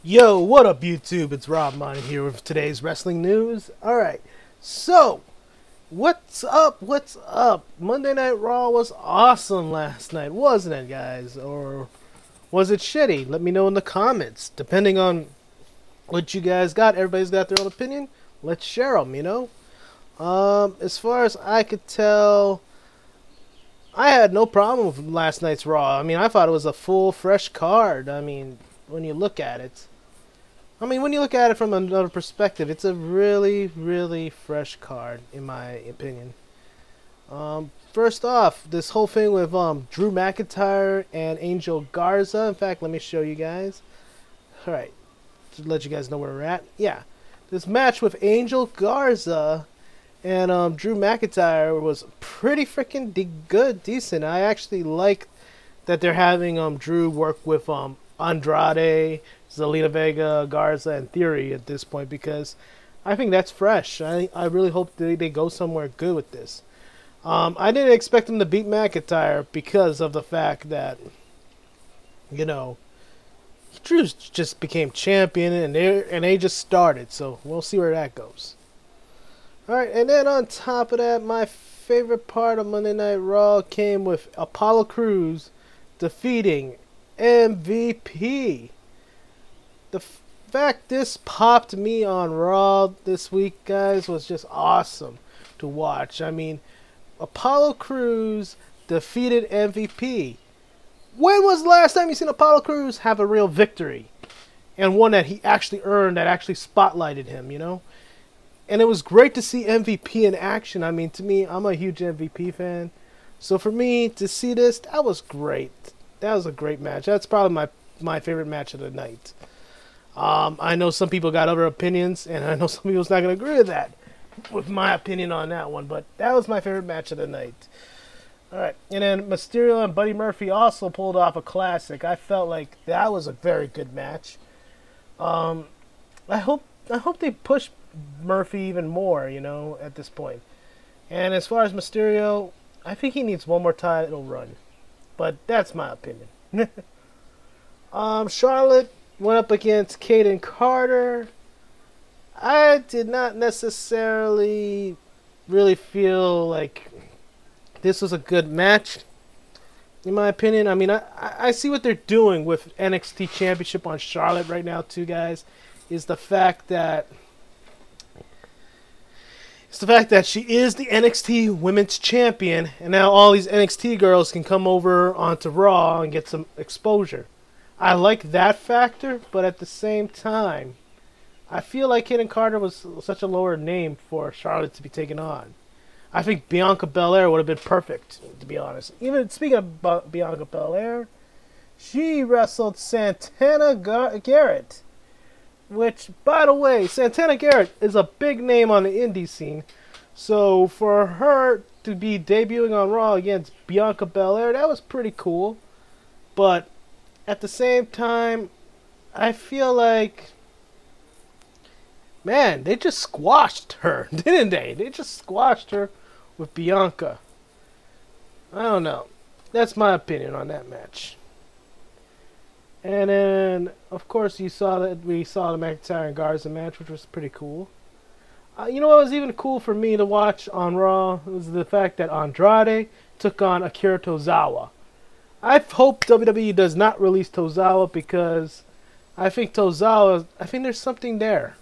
Yo, what up YouTube? It's Rob Monty here with today's wrestling news. Alright, so, what's up? What's up? Monday Night Raw was awesome last night, wasn't it, guys? Or was it shitty? Let me know in the comments. Depending on what you guys got, everybody's got their own opinion. Let's share them, you know? As far as I could tell, I had no problem with last night's Raw. I mean, I thought it was a full, fresh card. I mean, when you look at it. When you look at it from another perspective, it's a really, really fresh card, in my opinion. First off, this whole thing with Drew McIntyre and Angel Garza. In fact, let me show you guys. Alright, to let you guys know where we're at. Yeah, this match with Angel Garza and Drew McIntyre was pretty freaking decent. I actually like that they're having Drew work with Andrade, Zelina Vega, Garza, and Theory at this point, because I think that's fresh. I really hope they go somewhere good with this. I didn't expect them to beat McIntyre because of the fact that, you know, Drew just became champion and they just started, so we'll see where that goes. Alright, and then on top of that, my favorite part of Monday Night Raw came with Apollo Crews defeating MVP. The fact this popped me on Raw this week, guys, was just awesome to watch. I mean, Apollo Crews defeated MVP. When was the last time you seen Apollo Crews have a real victory? And one that he actually earned, that actually spotlighted him, you know? And it was great to see MVP in action. I mean, to me, I'm a huge MVP fan. So for me to see this, that was great. That was a great match. That's probably my favorite match of the night. I know some people got other opinions, and I know some people's not going to agree with that, with my opinion on that one, but that was my favorite match of the night. Alright, and then Mysterio and Buddy Murphy also pulled off a classic. I felt like that was a very good match. I hope they push Murphy even more, you know, at this point. And as far as Mysterio, I think he needs one more title run. But that's my opinion. Charlotte went up against Kaden Carter. I did not necessarily really feel like this was a good match, in my opinion. I mean, I see what they're doing with NXT Championship on Charlotte right now, too, guys. Is the fact that she is the NXT Women's Champion, and now all these NXT girls can come over onto Raw and get some exposure. I like that factor, but at the same time, I feel like Kaden Carter was such a lower name for Charlotte to be taken on. I think Bianca Belair would have been perfect, to be honest. Even speaking of Bianca Belair, she wrestled Santana Garrett. Which, by the way, Santana Garrett is a big name on the indie scene. So for her to be debuting on Raw against Bianca Belair, that was pretty cool. But at the same time, I feel like, man, they just squashed her, didn't they? They just squashed her with Bianca. I don't know. That's my opinion on that match. And then, of course, we saw the McIntyre and Garza match, which was pretty cool. You know what was even cool for me to watch on Raw was the fact that Andrade took on Akira Tozawa. I hope WWE does not release Tozawa, because I think there's something there.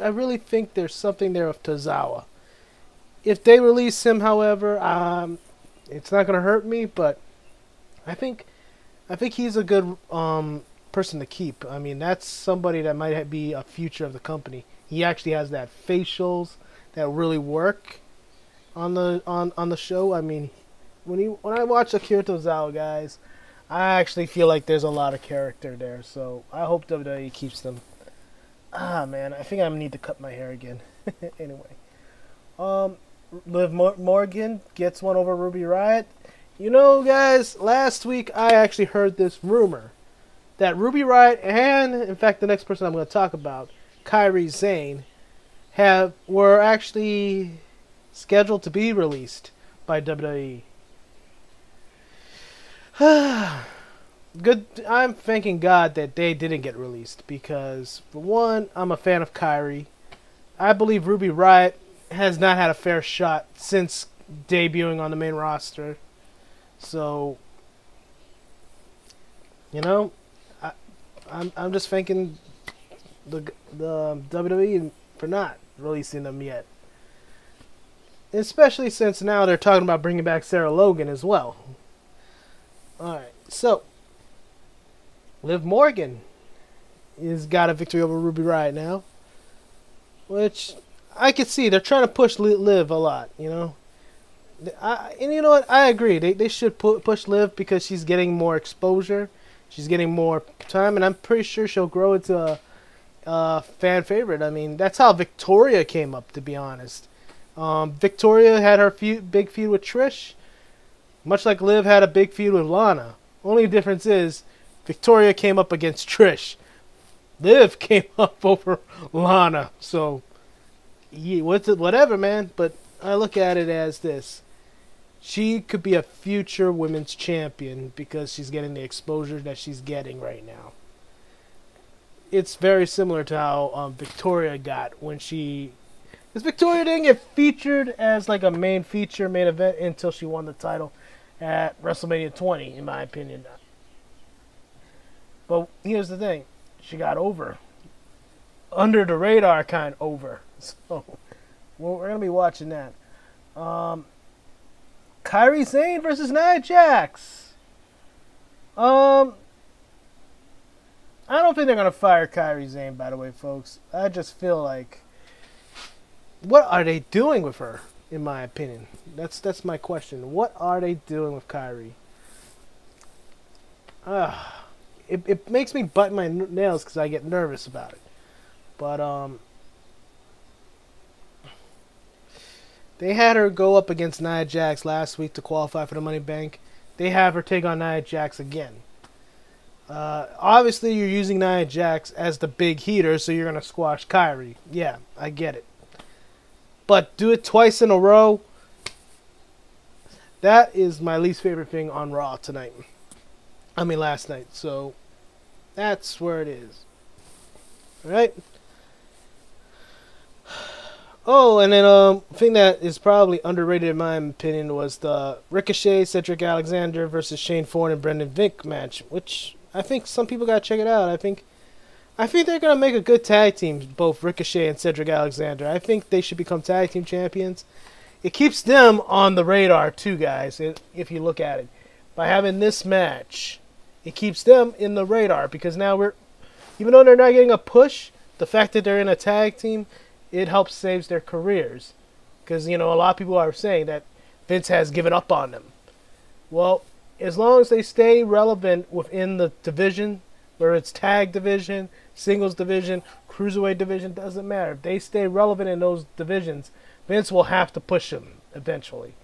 I really think there's something there with Tozawa. If they release him, however, it's not going to hurt me, but I think he's a good person to keep. I mean, that's somebody that might be a future of the company. He actually has that facials that really work on the show. I mean, when I watch Akira Tozawa, guys, I actually feel like there's a lot of character there. So I hope WWE keeps them. Ah, man, I think I need to cut my hair again. Anyway, Liv Morgan gets one over Ruby Riott. You know, guys, last week I actually heard this rumor that Ruby Riott and, in fact, the next person I'm going to talk about, Kairi Sane, were actually scheduled to be released by WWE. good. I'm thanking God that they didn't get released because, for one, I'm a fan of Kyrie. I believe Ruby Riott has not had a fair shot since debuting on the main roster. So, you know, I'm just thanking the WWE for not releasing them yet. Especially since now they're talking about bringing back Sarah Logan as well. Alright, so Liv Morgan has got a victory over Ruby Riott now. Which I could see. They're trying to push Liv a lot, you know. And you know what? I agree. They should push Liv because she's getting more exposure. She's getting more time, and I'm pretty sure she'll grow into a fan favorite. I mean, that's how Victoria came up, to be honest. Victoria had her big feud with Trish, much like Liv had a big feud with Lana. Only difference is Victoria came up against Trish. Liv came up over Lana. So, yeah, whatever, man. But I look at it as this. She could be a future women's champion because she's getting the exposure that she's getting right now. It's very similar to how Victoria got when she... Because Victoria didn't get featured as like a main event until she won the title at WrestleMania 20, in my opinion. But here's the thing. She got over. Under the radar kind of over. So, we're going to be watching that. Kairi Sane versus Nia Jax. I don't think they're going to fire Kairi Sane, by the way, folks. I just feel like... What are they doing with her, in my opinion? That's my question. What are they doing with Kairi? It makes me bite my nails because I get nervous about it. But, they had her go up against Nia Jax last week to qualify for the Money Bank. They have her take on Nia Jax again. Obviously, you're using Nia Jax as the big heater, so you're going to squash Kairi. Yeah, I get it. But do it twice in a row. That is my least favorite thing on Raw tonight. I mean, last night. So, that's where it is. Alright? Oh, and then thing that is probably underrated in my opinion was the Ricochet, Cedric Alexander versus Shane Thorne and Brendan Vink match, which I think some people gotta check it out. I think they're gonna make a good tag team, both Ricochet and Cedric Alexander. I think they should become tag team champions. It keeps them on the radar too, guys. If you look at it, by having this match, it keeps them in the radar because now even though they're not getting a push, the fact that they're in a tag team, it helps saves their careers. Because, you know, a lot of people are saying that Vince has given up on them. Well, as long as they stay relevant within the division, whether it's tag division, singles division, cruiserweight division, doesn't matter. If they stay relevant in those divisions, Vince will have to push them eventually.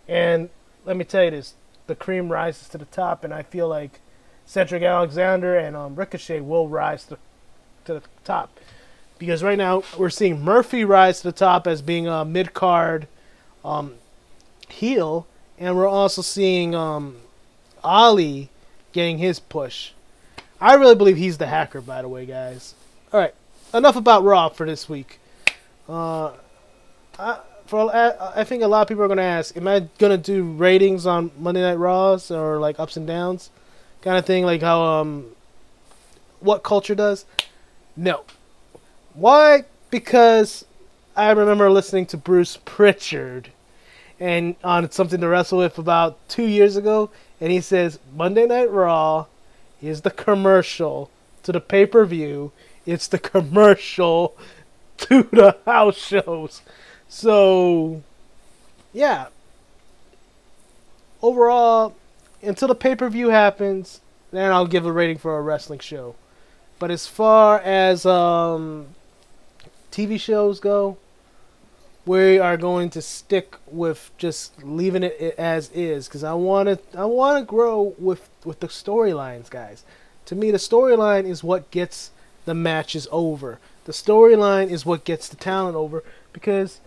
And let me tell you this, the cream rises to the top, and I feel like Cedric Alexander and Ricochet will rise to the top. Because right now, we're seeing Murphy rise to the top as being a mid-card heel. And we're also seeing Ali getting his push. I really believe he's the hacker, by the way, guys. Alright, enough about Raw for this week. I think a lot of people are going to ask, am I going to do ratings on Monday Night Raws or like ups and downs? Kind of thing, like how What Culture does? No. Why? Because I remember listening to Bruce Pritchard and on Something to Wrestle With about 2 years ago, and he says Monday Night Raw is the commercial to the pay-per-view. It's the commercial to the house shows. So, yeah. Overall, until the pay-per-view happens, then I'll give a rating for a wrestling show. But as far as TV shows go, we are going to stick with just leaving it as is because I want to grow with the storylines, guys. To me, the storyline is what gets the matches over. The storyline is what gets the talent over because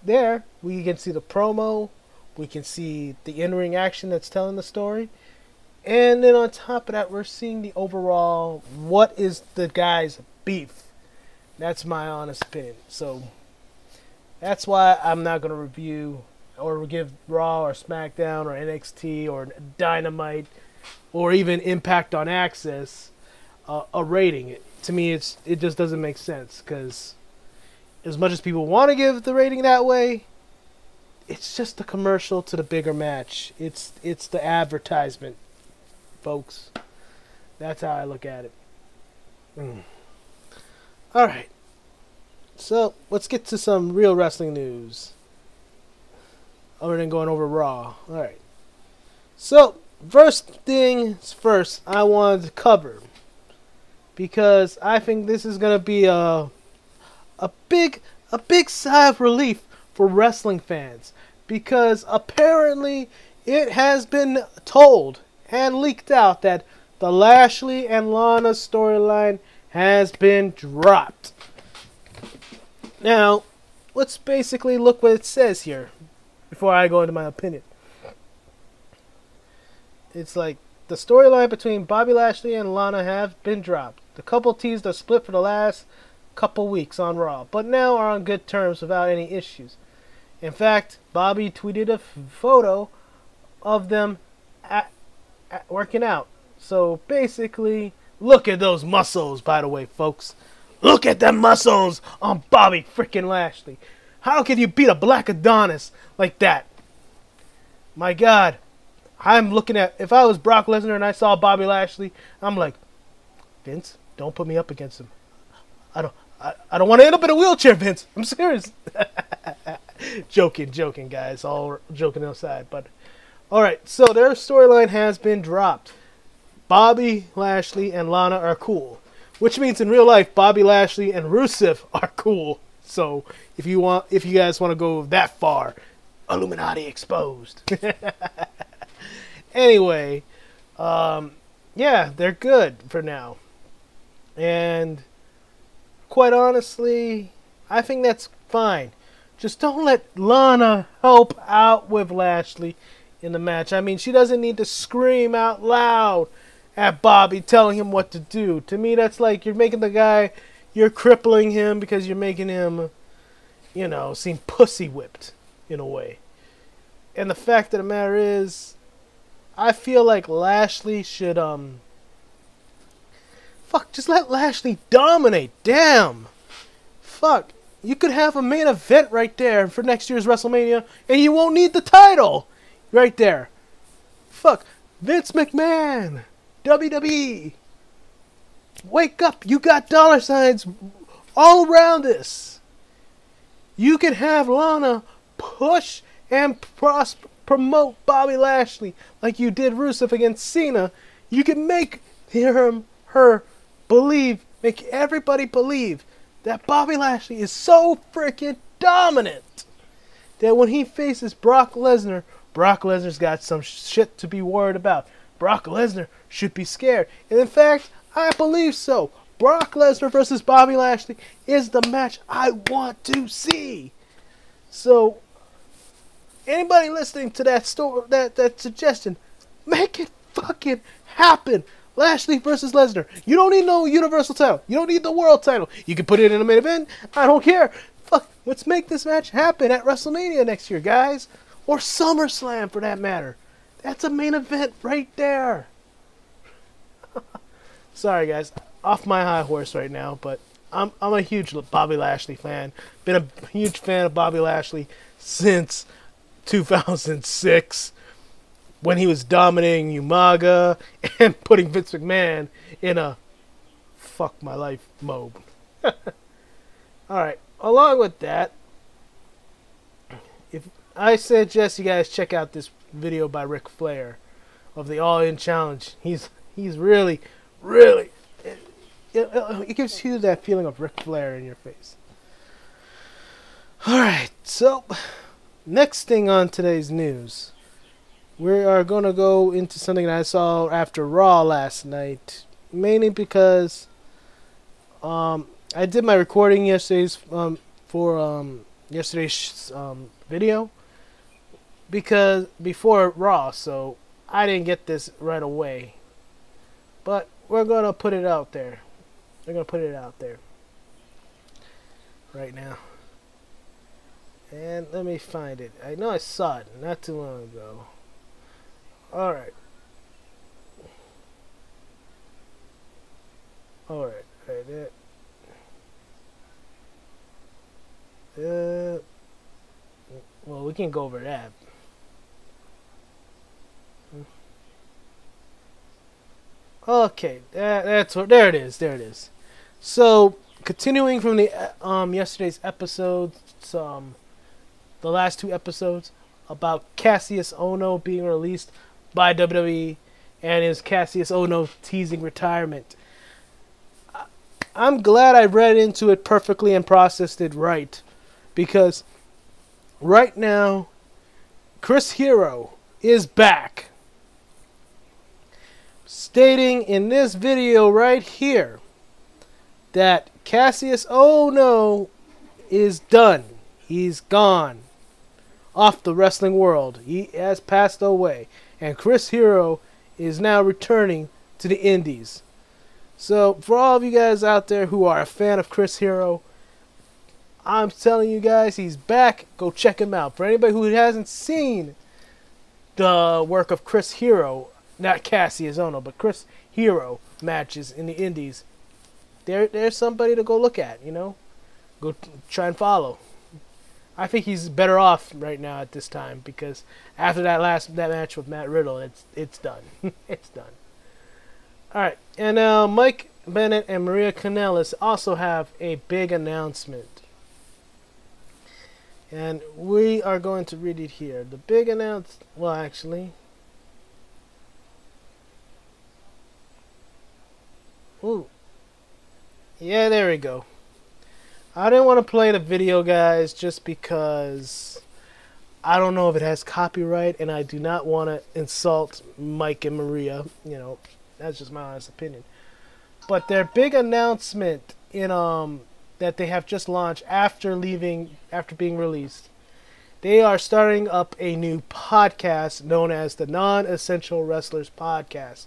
there we can see the promo, we can see the in-ring action that's telling the story, And then on top of that, we're seeing the overall, what is the guy's beef? That's my honest opinion. So that's why I'm not going to review or give Raw or SmackDown or NXT or Dynamite or even Impact on Access a rating. To me, it just doesn't make sense, because as much as people want to give the rating that way, it's just a commercial to the bigger match. It's the advertisement, folks. That's how I look at it. Alright. So, let's get to some real wrestling news, other than going over Raw. Alright. So, first things first, I wanted to cover, because I think this is going to be a big sigh of relief for wrestling fans, because apparently it has been told and leaked out that the Lashley and Lana storyline has been dropped. Now, let's basically look what it says here before I go into my opinion. It's like, the storyline between Bobby Lashley and Lana have been dropped. The couple teased a split for the last couple weeks on Raw, but now are on good terms without any issues. In fact, Bobby tweeted a photo of them at working out. So basically, look at those muscles, by the way, folks. Look at them muscles on Bobby freaking Lashley. How can you beat a black Adonis like that? My God. I'm looking at, if I was Brock Lesnar and I saw Bobby Lashley, I'm like, Vince, don't put me up against him. I don't want to end up in a wheelchair, Vince. I'm serious. Joking, guys. All joking aside. But, alright, so their storyline has been dropped. Bobby Lashley and Lana are cool. Which means in real life, Bobby Lashley and Rusev are cool. So, if you guys want to go that far, Illuminati exposed. Anyway, yeah, they're good for now. And quite honestly, I think that's fine. Just don't let Lana help out with Lashley in the match. I mean, she doesn't need to scream out loud at Bobby telling him what to do. To me, that's like you're making the guy, you're crippling him because you're making him, you know, seem pussy whipped in a way. And the fact of the matter is, I feel like Lashley should, just let Lashley dominate. Damn. Fuck. You could have a main event right there for next year's WrestleMania, and you won't need the title. Right there. Fuck. Vince McMahon. WWE. Wake up. You got dollar signs all around this. You can have Lana push and promote Bobby Lashley like you did Rusev against Cena. You can make her believe, make everybody believe that Bobby Lashley is so freaking dominant that when he faces Brock Lesnar, Brock Lesnar's got some shit to be worried about. Brock Lesnar should be scared. And in fact, I believe so. Brock Lesnar versus Bobby Lashley is the match I want to see. So, anybody listening to that suggestion, make it fucking happen. Lashley versus Lesnar. You don't need no Universal title. You don't need the World title. You can put it in a main event. I don't care. Fuck, let's make this match happen at WrestleMania next year, guys. Or SummerSlam, for that matter. That's a main event right there. Sorry, guys. Off my high horse right now, but I'm a huge Bobby Lashley fan. Been a huge fan of Bobby Lashley since 2006, when he was dominating Umaga and putting Vince McMahon in a fuck my life mode. Alright, along with that, if I suggest you guys check out this video by Ric Flair of the All-In Challenge. He's really, it gives you that feeling of Ric Flair in your face. Alright, so next thing on today's news. We are going to go into something that I saw after Raw last night. Mainly because I did my recording yesterday's yesterday's video. Because before Raw, so I didn't get this right away. But we're going to put it out there. We're going to put it out there right now. And let me find it. I know I saw it not too long ago. Alright. Alright. Right there. Well, we can go over that. Okay, that's what. There it is. There it is. So, continuing from the yesterday's episodes, the last 2 episodes about Kassius Ohno being released by WWE and his Kassius Ohno teasing retirement. I'm glad I read into it perfectly and processed it right, because right now Chris Hero is back, stating in this video right here that Kassius Ohno is done. He's gone off the wrestling world. He has passed away, and Chris Hero is now returning to the indies. So for all of you guys out there who are a fan of Chris Hero, I'm telling you guys, he's back. Go check him out. For anybody who hasn't seen the work of Chris Hero, not Kassius Ohno, but Chris Hero matches in the indies, there's somebody to go look at, you know. Go try and follow. I think he's better off right now at this time, because after that match with Matt Riddle, it's done. It's done. All right, and now Mike Bennett and Maria Kanellis also have a big announcement, and we are going to read it here. The big announcement. Well, actually, ooh, yeah, there we go. I didn't want to play the video, guys, just because I don't know if it has copyright, and I do not want to insult Mike and Maria. You know, that's just my honest opinion. But their big announcement in that they have just launched after being released, they are starting up a new podcast known as the Non-Essential Wrestlers Podcast,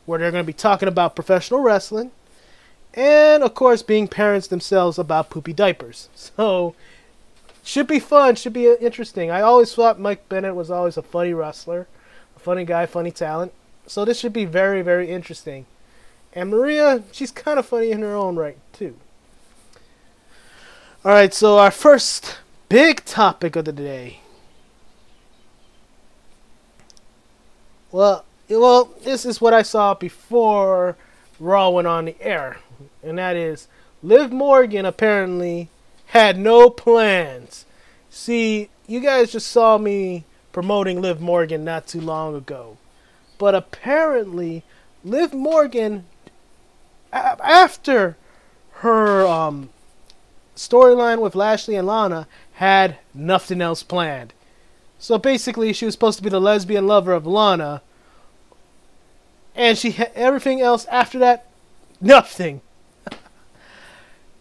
where they're going to be talking about professional wrestling, and, of course, being parents themselves about poopy diapers. So, should be fun. Should be interesting. I always thought Mike Bennett was always a funny wrestler. A funny guy, funny talent. So, this should be very, very interesting. And Maria, she's kind of funny in her own right, too. Alright, so our first big topic of the day. Well, this is what I saw before Raw went on the air. And that is, Liv Morgan apparently had no plans. See, you guys just saw me promoting Liv Morgan not too long ago. But apparently, Liv Morgan, after her storyline with Lashley and Lana, had nothing else planned. So basically, she was supposed to be the lesbian lover of Lana. And she had everything else after that, nothing.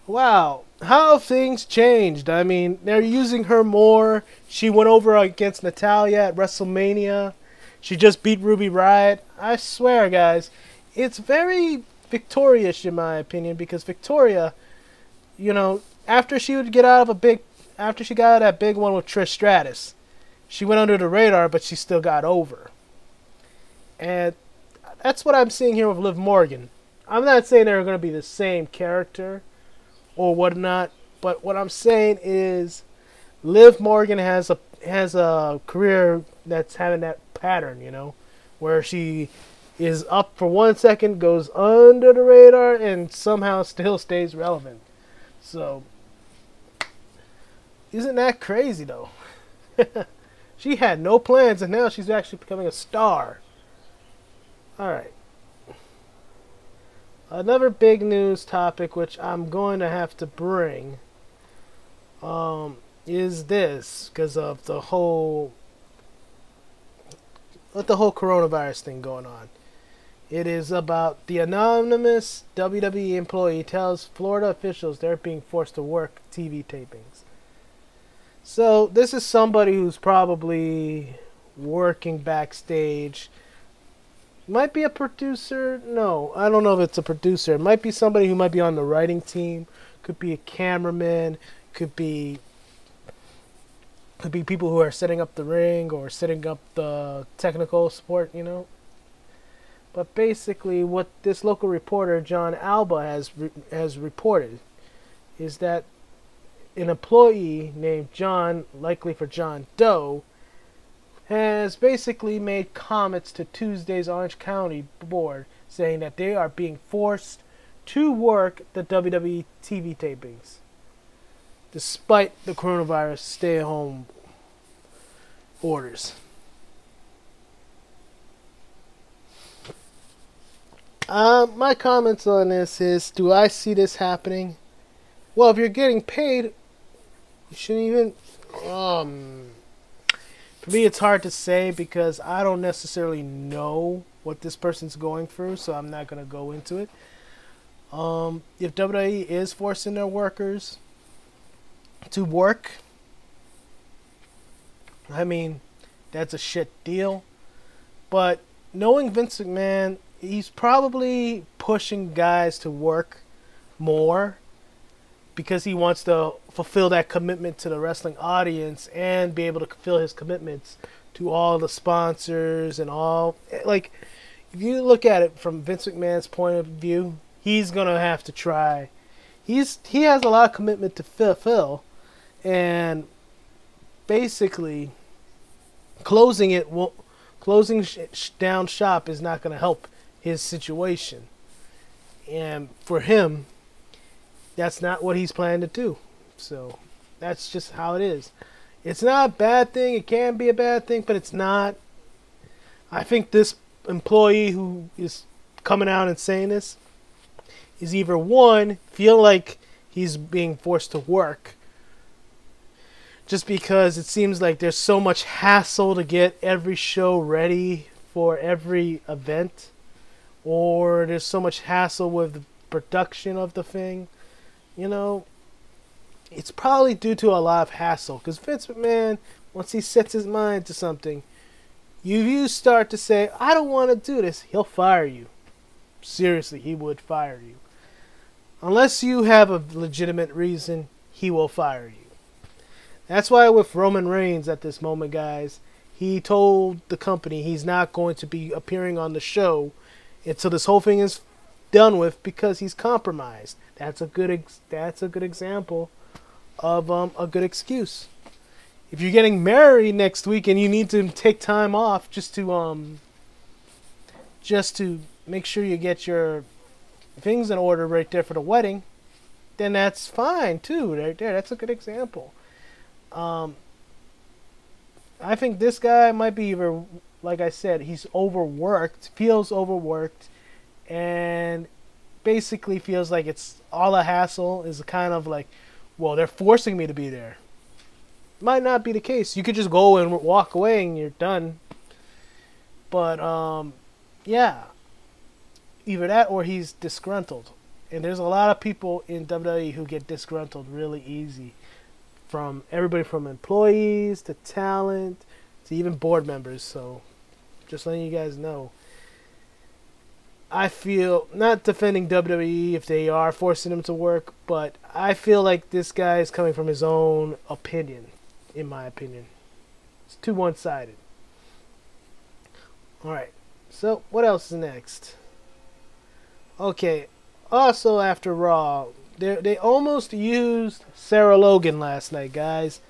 Wow, how have things changed? I mean, they're using her more. She went over against Natalya at WrestleMania. She just beat Ruby Riott. I swear, guys, it's very Victoria-ish in my opinion, because Victoria, you know, after she got out of that big one with Trish Stratus, she went under the radar, but she still got over. And that's what I'm seeing here with Liv Morgan. I'm not saying they're going to be the same character or whatnot, but what I'm saying is Liv Morgan has a career that's having that pattern, you know, where she is up for 1 second, goes under the radar, and somehow still stays relevant. So, isn't that crazy, though? She had no plans, and now she's actually becoming a star. Alright. Another big news topic, which I'm going to have to bring, is this, because of the whole coronavirus thing going on. It is about the anonymous WWE employee tells Florida officials they're being forced to work TV tapings. So this is somebody who's probably working backstage, Might be a producer. No, I don't know if it's a producer. It might be somebody who might be on the writing team. Could be a cameraman. Could be people who are setting up the ring or setting up the technical support. But basically, what this local reporter John Alba has reported is that an employee named John, likely for John Doe, has basically made comments to Tuesday's Orange County board saying that they are being forced to work the WWE TV tapings despite the coronavirus stay-at-home orders. My comments on this is, do I see this happening? Well, if you're getting paid, you shouldn't even... For me, it's hard to say because I don't necessarily know what this person's going through, so I'm not going to go into it. If WWE is forcing their workers to work, I mean, that's a shit deal. But knowing Vince McMahon, he's probably pushing guys to work more because he wants to fulfill that commitment to the wrestling audience and be able to fulfill his commitments to all the sponsors and all. Like, if you look at it from Vince McMahon's point of view, he's going to have to try. He has a lot of commitment to fulfill, and basically closing down shop is not going to help his situation. And for him, that's not what he's planning to do. So that's just how it is. It's not a bad thing. It can be a bad thing, but it's not. I think this employee who is coming out and saying this is either one, feel like he's being forced to work just because it seems like there's so much hassle to get every show ready for every event, or there's so much hassle with the production of the thing. It's probably due to a lot of hassle. Because Vince McMahon, once he sets his mind to something, you start to say, I don't want to do this, he'll fire you. Seriously, he would fire you. Unless you have a legitimate reason, he will fire you. That's why with Roman Reigns at this moment, guys, he told the company he's not going to be appearing on the show until this whole thing is done with because he's compromised. That's a good example of a good excuse. If you're getting married next week and you need to take time off just to make sure you get your things in order right there for the wedding, then that's fine too. Right there, that's a good example. I think this guy might be either, like I said, he's overworked, feels overworked, and basically feels like it's all a hassle. Is kind of like, well, they're forcing me to be there. Might not be the case. You could just go and walk away and you're done. But yeah, either that or he's disgruntled. And there's a lot of people in WWE who get disgruntled really easy, from everybody from employees to talent to even board members. So just letting you guys know. I feel, not defending WWE if they are forcing him to work, but I feel like this guy is coming from his own opinion, in my opinion. It's too one-sided. Alright, so what else is next? Okay, also after Raw, they almost used Sarah Logan last night, guys.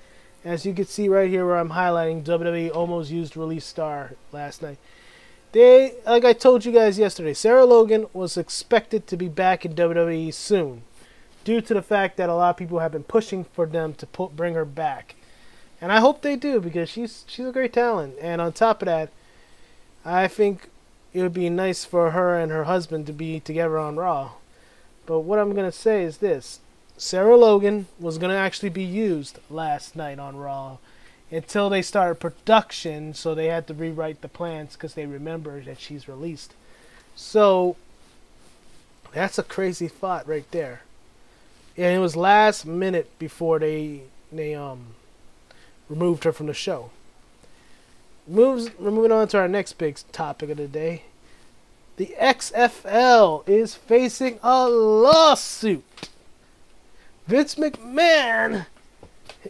As you can see right here where I'm highlighting, WWE almost used Release Star last night. Like I told you guys yesterday, Sarah Logan was expected to be back in WWE soon, due to the fact that a lot of people have been pushing for them to bring her back. And I hope they do, because she's a great talent. And on top of that, I think it would be nice for her and her husband to be together on Raw. But what I'm going to say is this. Sarah Logan was going to actually be used last night on Raw until they started production, so they had to rewrite the plans because they remember that she's released. So that's a crazy thought right there. And it was last minute before they removed her from the show. Moving on to our next big topic of the day. The XFL is facing a lawsuit. Vince McMahon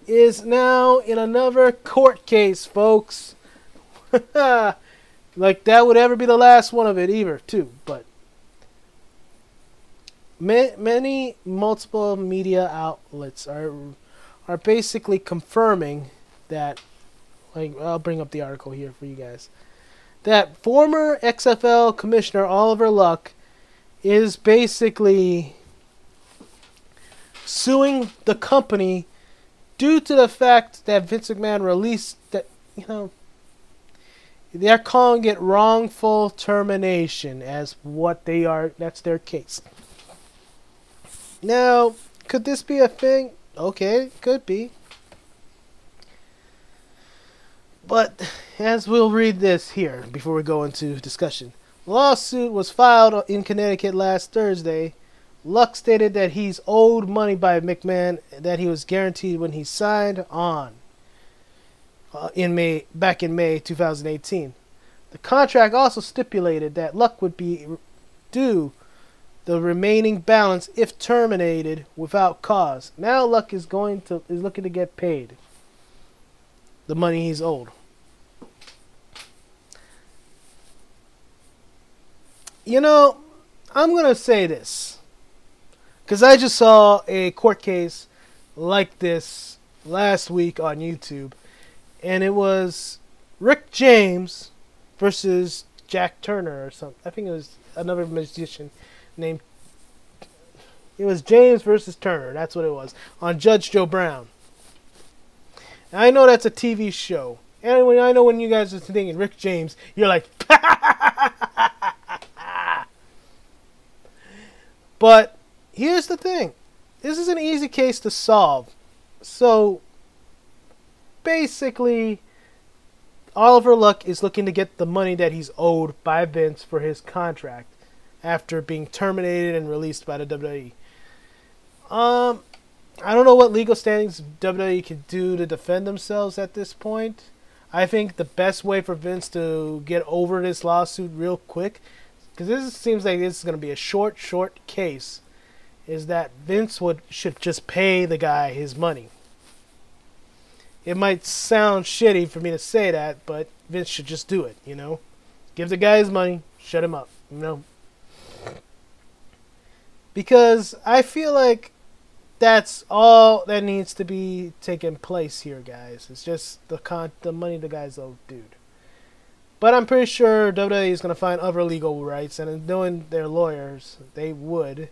is now in another court case, folks. Like that would ever be the last one of it either, too. But many multiple media outlets are basically confirming that, like, I'll bring up the article here for you guys, that former XFL Commissioner Oliver Luck is basically suing the company due to the fact that Vince McMahon released that, they're calling it wrongful termination as what they are. That's their case. Now, could this be a thing? Okay, could be. But as we'll read this here before we go into discussion. The lawsuit was filed in Connecticut last Thursday. Luck stated that he's owed money by McMahon that he was guaranteed when he signed on back in May 2018. The contract also stipulated that Luck would be due the remaining balance if terminated without cause. Now Luck is looking to get paid the money he's owed. I'm going to say this, because I just saw a court case like this last week on YouTube, and it was Rick James versus Jack Turner or something. I think it was another magician named... It was James versus Turner. That's what it was. On Judge Joe Brown. And I know that's a TV show. And I know when you guys are thinking Rick James, you're like... But here's the thing. This is an easy case to solve. So, basically, Oliver Luck is looking to get the money that he's owed by Vince for his contract after being terminated and released by the WWE. I don't know what legal standings WWE can do to defend themselves at this point. I think the best way for Vince to get over this lawsuit real quick, because this seems like this is going to be a short case, is that Vince should just pay the guy his money. It might sound shitty for me to say that, but Vince should just do it, Give the guy his money, shut him up, Because I feel like that's all that needs to be taking place here, guys. It's just the money the guy's owed, dude. But I'm pretty sure WWE is going to find other legal rights, and knowing their lawyers, they would.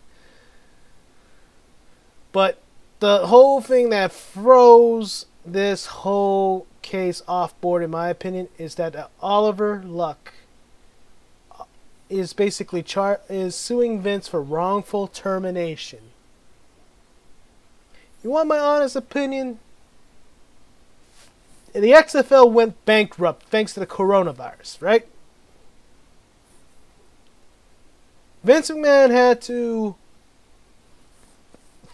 But the whole thing that throws this whole case off board, in my opinion, is that Oliver Luck is basically suing Vince for wrongful termination. You want my honest opinion? The XFL went bankrupt thanks to the coronavirus, right? Vince McMahon had to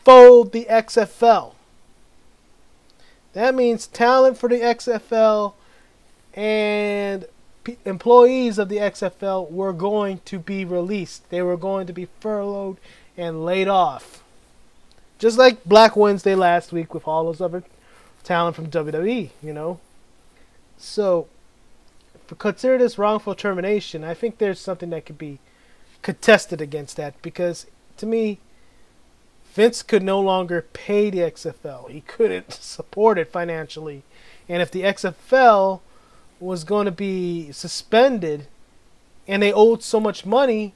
fold the XFL. That means talent for the XFL and employees of the XFL were going to be released. They were going to be furloughed and laid off. Just like Black Wednesday last week with all those other talent from WWE, So, if we consider this wrongful termination, I think there's something that could be contested against that. Because, to me, Vince could no longer pay the XFL. He couldn't support it financially. And if the XFL was going to be suspended and they owed so much money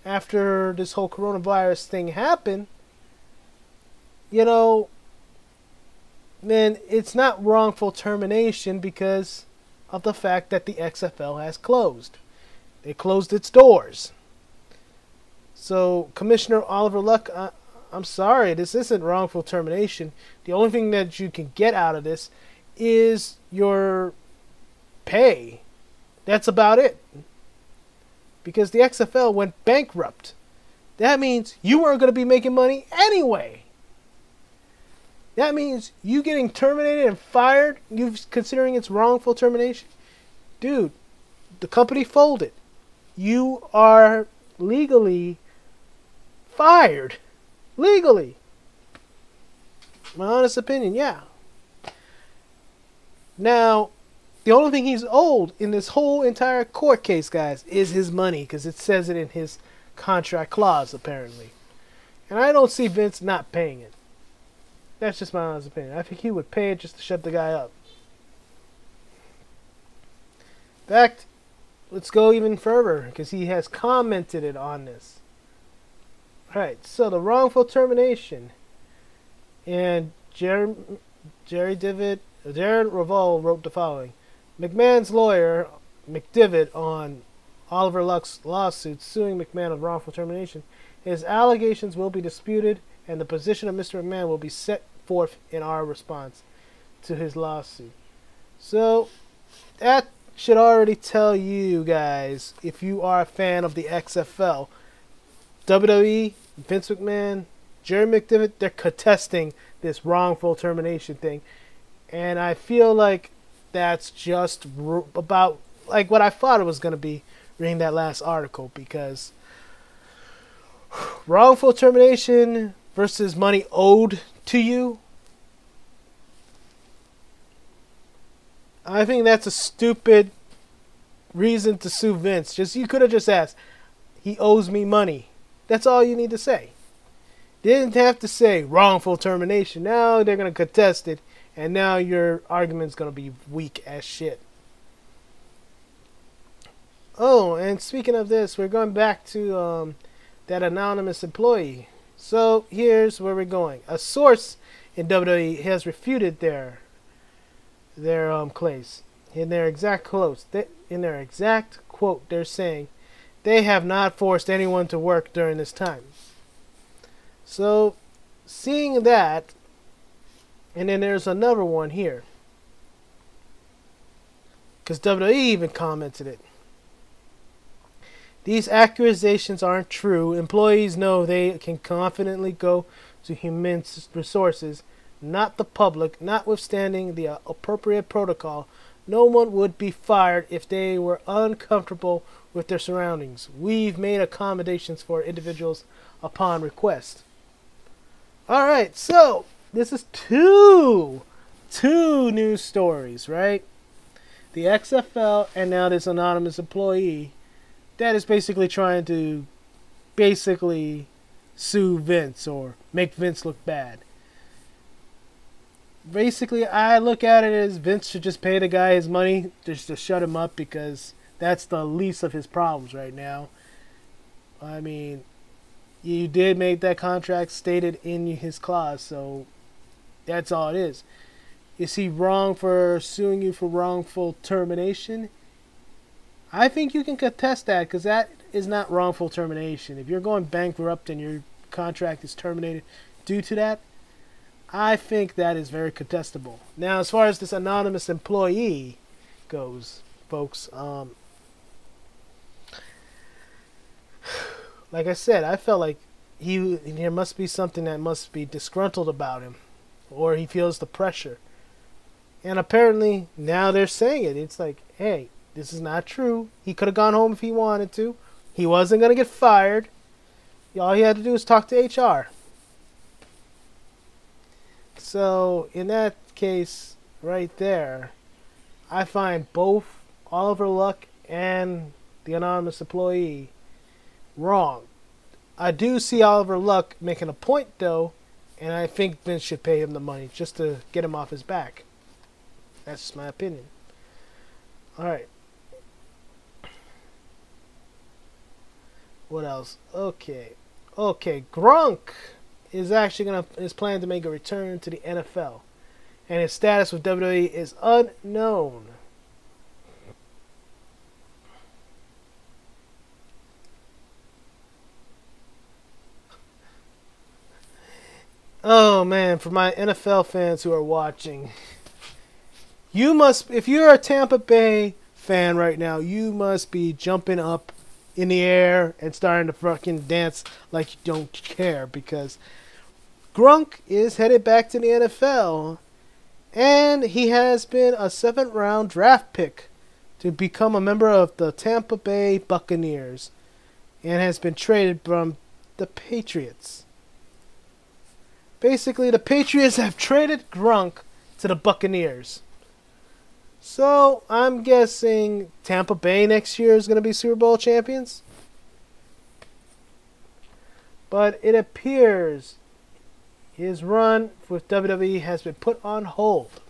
after this whole coronavirus thing happened, then it's not wrongful termination because of the fact that the XFL has closed. They closed its doors. So, Commissioner Oliver Luck, I'm sorry, this isn't wrongful termination. The only thing that you can get out of this is your pay. That's about it. Because the XFL went bankrupt. That means you weren't going to be making money anyway. That means you getting terminated and fired, you considering it's wrongful termination? Dude, the company folded. you are legally fired. Legally. My honest opinion, yeah. Now, the only thing he's owed in this whole entire court case, guys, is his money, because it says it in his contract clause, apparently. And I don't see Vince not paying it. That's just my honest opinion. I think he would pay it just to shut the guy up. In fact, let's go even further, because he has commented it on this. Alright, so the wrongful termination. And Darren Revolve wrote the following. McMahon's lawyer, McDivitt, on Oliver Luck's lawsuit suing McMahon of wrongful termination. His allegations will be disputed, and the position of Mr. McMahon will be set forth in our response to his lawsuit. So, that should already tell you guys, if you are a fan of the XFL, WWE, Vince McMahon, Jerry McDivitt, they're contesting this wrongful termination thing. And I feel like that's just about like what I thought it was going to be reading that last article, because wrongful termination versus money owed to you, I think that's a stupid reason to sue Vince. You could have just asked, he owes me money. That's all you need to say. Didn't have to say wrongful termination. Now they're going to contest it, and now your argument's going to be weak as shit. Oh, and speaking of this, we're going back to that anonymous employee. So here's where we're going. A source in WWE has refuted their claims. In their exact quote, they're saying they have not forced anyone to work during this time. So, seeing that, and then there's another one here, because WWE even commented it. These accusations aren't true. Employees know they can confidently go to human resources, not the public. Notwithstanding the appropriate protocol, no one would be fired if they were uncomfortable with their surroundings. We've made accommodations for individuals upon request. Alright, so this is two news stories, right? The XFL and now this anonymous employee that is basically trying to sue Vince or make Vince look bad. Basically, I look at it as Vince should just pay the guy his money just to shut him up, because that's the least of his problems right now. I mean, you did make that contract stated in his clause, so that's all it is. Is he wrong for suing you for wrongful termination? I think you can contest that, because that is not wrongful termination. If you're going bankrupt and your contract is terminated due to that, I think that is very contestable. Now, as far as this anonymous employee goes, folks, like I said, I felt like there must be something that must be disgruntled about him, or he feels the pressure. And apparently, now they're saying it. It's like, hey, this is not true. He could have gone home if he wanted to. He wasn't going to get fired. All he had to do was talk to HR. So, in that case, right there, I find both Oliver Luck and the anonymous employee wrong. I do see Oliver Luck making a point, though, and I think Vince should pay him the money just to get him off his back. That's just my opinion. Alright. What else? Okay, Gronk is actually planning to make a return to the NFL, and his status with WWE is unknown. Oh man, for my NFL fans who are watching, if you're a Tampa Bay fan right now, you must be jumping up in the air and starting to fucking dance like you don't care, because Gronk is headed back to the NFL, and he has been a 7th round draft pick to become a member of the Tampa Bay Buccaneers and has been traded from the Patriots. Basically, the Patriots have traded Gronk to the Buccaneers. So, I'm guessing Tampa Bay next year is going to be Super Bowl champions. But it appears his run with WWE has been put on hold.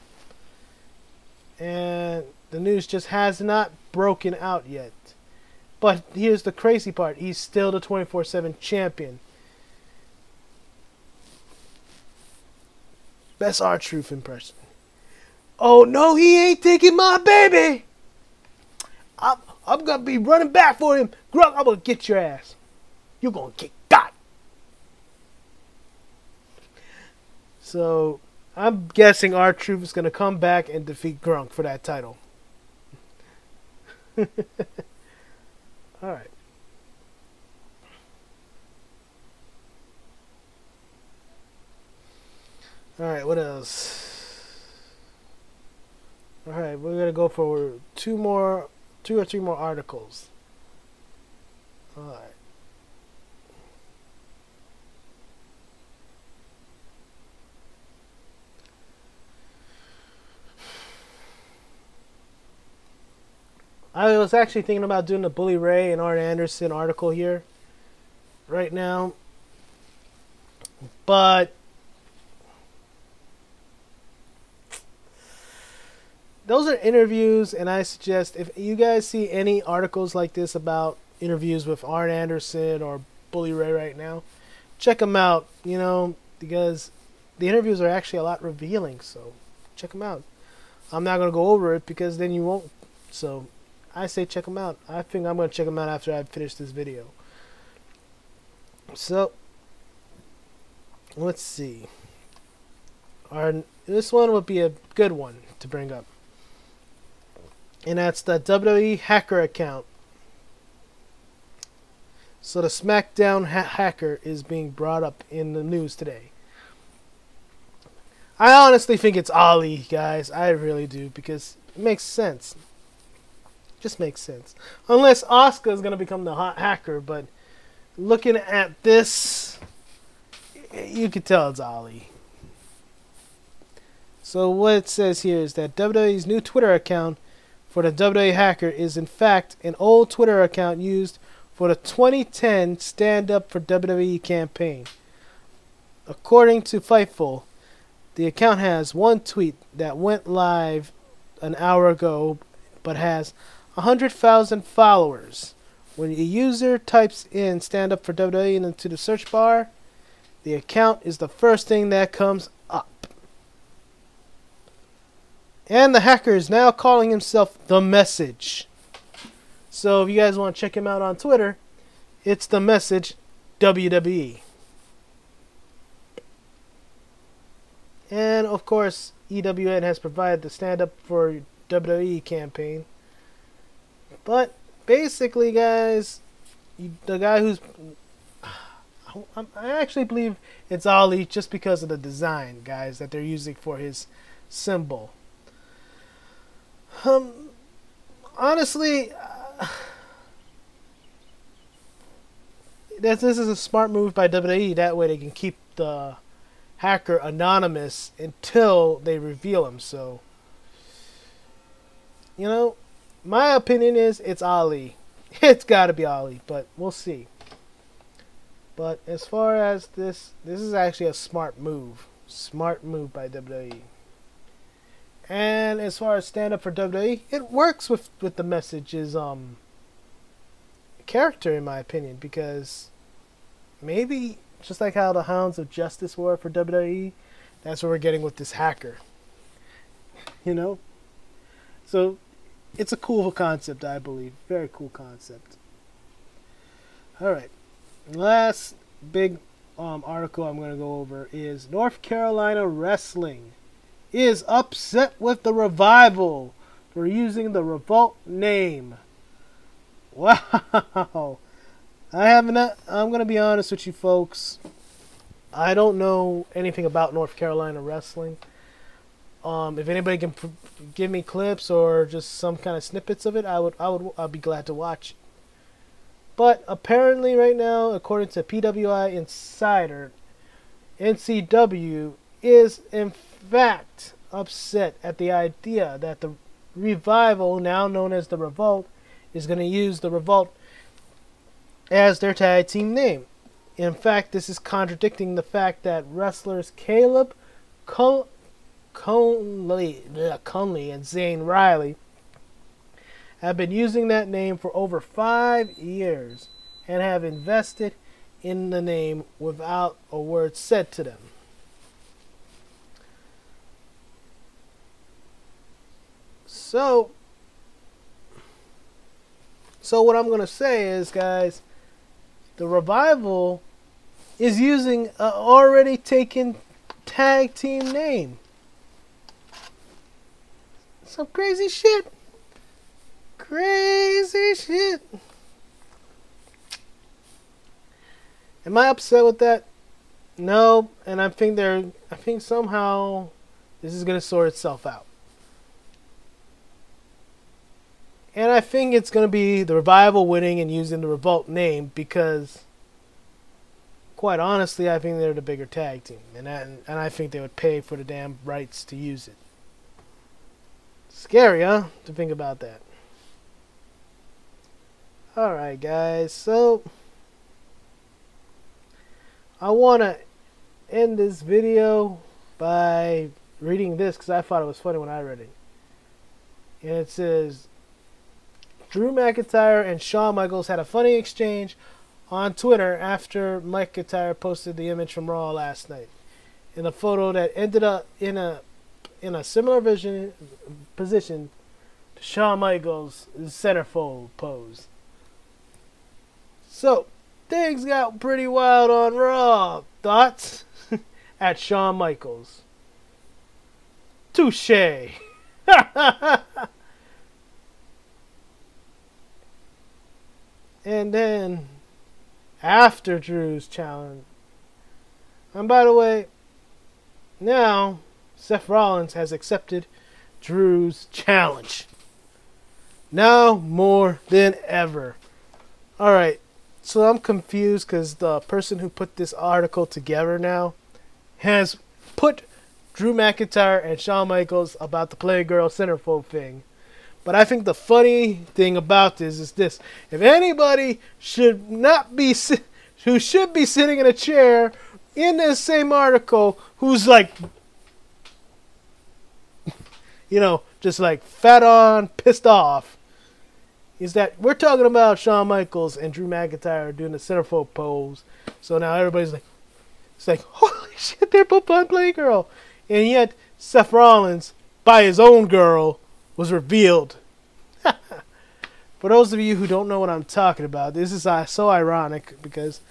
And the news just has not broken out yet. But here's the crazy part. He's still the 24/7 champion. Best R-Truth impression. Oh, no, he ain't taking my baby. I'm going to be running back for him. Gronk, I'm going to get your ass. You're going to get got. So, I'm guessing R-Truth is going to come back and defeat Gronk for that title. Alright. Alright, what else? Alright, we're going to go for two or three more articles. Alright. I was actually thinking about doing the Bully Ray and Arn Anderson article here right now. But those are interviews, and I suggest if you guys see any articles like this about interviews with Arn Anderson or Bully Ray right now, check them out, you know, because the interviews are actually a lot revealing, so check them out. I'm not going to go over it because then you won't, so I say check them out. I think I'm going to check them out after I finish this video. So, let's see. This one would be a good one to bring up. And that's the WWE hacker account. So the SmackDown hacker is being brought up in the news today. I honestly think it's Ali, guys. I really do, because it makes sense. Just makes sense. Unless Asuka is going to become the hot hacker, but looking at this, you can tell it's Ali. So what it says here is that WWE's new Twitter account for the WWE hacker is in fact an old Twitter account used for the 2010 Stand Up for WWE campaign. According to Fightful, the account has one tweet that went live an hour ago but has 100,000 followers. When a user types in Stand Up for WWE into the search bar, the account is the first thing that comes up. And the hacker is now calling himself The Message. So if you guys want to check him out on Twitter, it's The Message WWE. And of course, EWN has provided the Stand Up for WWE campaign. But basically, guys, the guy who's... I actually believe it's Ali just because of the design, guys, that they're using for his symbol. Honestly, this is a smart move by WWE. That way they can keep the hacker anonymous until they reveal him. So, you know, my opinion is it's Ali. It's got to be Ali, but we'll see. But as far as this is actually a smart move. Smart move by WWE. And as far as Stand Up for WWE, it works with the Message's character, in my opinion, because maybe just like how the Hounds of Justice were for WWE, that's what we're getting with this hacker. You know? So it's a cool concept, I believe. Very cool concept. Alright. Last big article I'm going to go over is North Carolina Wrestling is upset with the Revival for using the Revolt name. Wow. I'm going to be honest with you folks. I don't know anything about North Carolina Wrestling. If anybody can give me clips or just some kind of snippets of it, I'd be glad to watch. But apparently right now, according to PWI Insider, NCW is in fact upset at the idea that the Revival, now known as the Revolt, is going to use the Revolt as their tag team name. In fact, this is contradicting the fact that wrestlers Caleb Conley and Zane Riley have been using that name for over 5 years and have invested in the name without a word said to them. So what I'm going to say is, guys, the Revival is using an already taken tag team name. Some crazy shit. Crazy shit. Am I upset with that? No, and I think somehow this is going to sort itself out. And I think it's going to be the Revival winning and using the Revolt name because, quite honestly, I think they're the bigger tag team. And I think they would pay for the damn rights to use it. Scary, huh? To think about that. Alright, guys. So, I want to end this video by reading this because I thought it was funny when I read it. And it says, Drew McIntyre and Shawn Michaels had a funny exchange on Twitter after McIntyre posted the image from Raw last night. In a photo that ended up in a similar position to Shawn Michaels' centerfold pose. So, things got pretty wild on Raw. Thoughts? At Shawn Michaels. Touché. And then, after Drew's challenge, and by the way, now Seth Rollins has accepted Drew's challenge. Now more than ever. Alright, so I'm confused because the person who put this article together now has put Drew McIntyre and Shawn Michaels about the Playgirl centerfold thing. But I think the funny thing about this is this. If anybody should not be, who should be sitting in a chair in this same article, who's like, you know, just like fat on, pissed off, is that we're talking about Shawn Michaels and Drew McIntyre doing the centerfold pose. So now everybody's like, it's like, holy shit, they're both on Playgirl. And yet, Seth Rollins, by his own girl, was revealed. For those of you who don't know what I'm talking about, this is so ironic because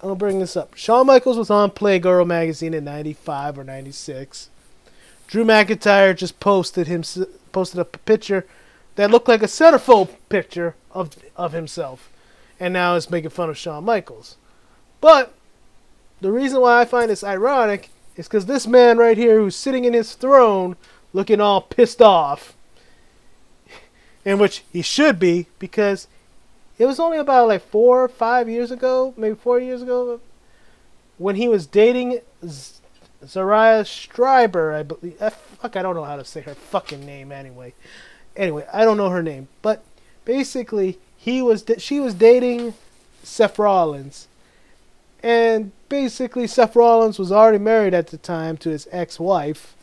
I'll bring this up. Shawn Michaels was on Playgirl magazine in 95 or 96. Drew McIntyre just posted a picture that looked like a centerfold picture of himself, and now is making fun of Shawn Michaels. But the reason why I find this ironic is because this man right here, who's sitting in his throne, looking all pissed off, in which he should be, because it was only about like 4 or 5 years ago, maybe 4 years ago, when he was dating Zariah Stryber, I believe. I don't know how to say her fucking name anyway. Anyway, I don't know her name, but basically she was dating Seth Rollins, and basically Seth Rollins was already married at the time to his ex-wife.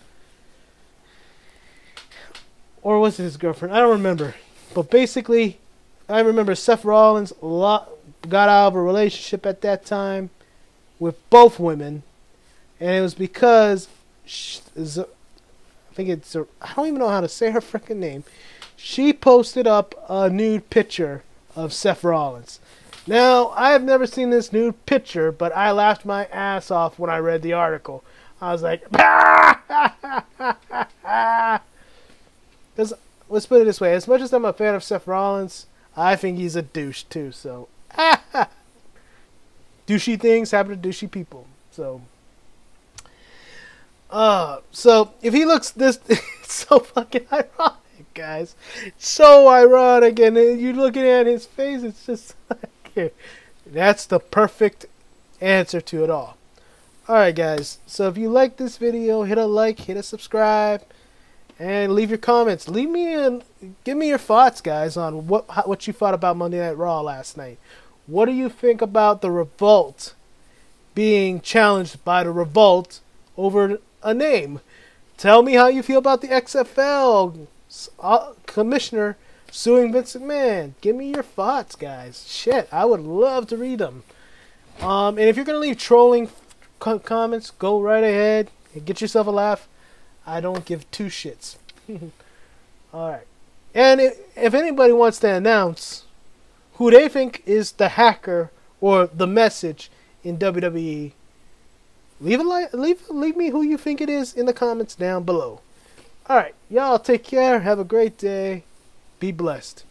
Or was it his girlfriend? I don't remember. But basically, I remember Seth Rollins got out of a relationship at that time with both women. And it was because, I don't even know how to say her freaking name. She posted up a nude picture of Seth Rollins. Now, I have never seen this nude picture, but I laughed my ass off when I read the article. I was like, because, let's put it this way, as much as I'm a fan of Seth Rollins, I think he's a douche too, so, douchey things happen to douchey people, so. So if he looks this, it's so fucking ironic, guys. It's so ironic, and you looking at his face, it's just like, that's the perfect answer to it all. Alright, guys. So if you like this video, hit a like, hit a subscribe, and leave your comments. Give me your thoughts, guys, on what you thought about Monday Night Raw last night. What do you think about the Revolt being challenged by the Revolt over a name? Tell me how you feel about the XFL commissioner suing Vince McMahon. Give me your thoughts, guys. Shit, I would love to read them. And if you're going to leave trolling comments, go right ahead and get yourself a laugh. I don't give two shits. Alright. And if anybody wants to announce who they think is the hacker or the message in WWE, leave me who you think it is in the comments down below. Alright, y'all take care. Have a great day. Be blessed.